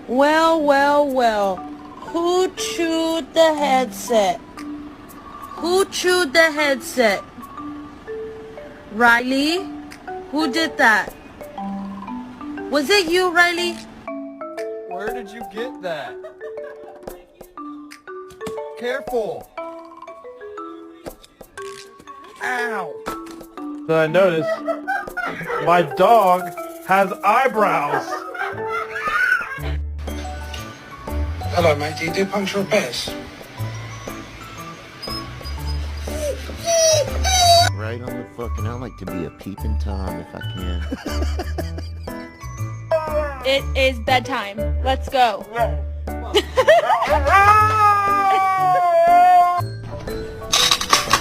Well, well, well. Who chewed the headset? Who chewed the headset? Riley? Who did that? Was it you, Riley? Where did you get that? Careful! Ow! Then I noticed my dog has eyebrows. Hello, mate. Do you do punctual repairs? Right on the fucking, I like to be a peeping Tom if I can. It is bedtime. Let's go.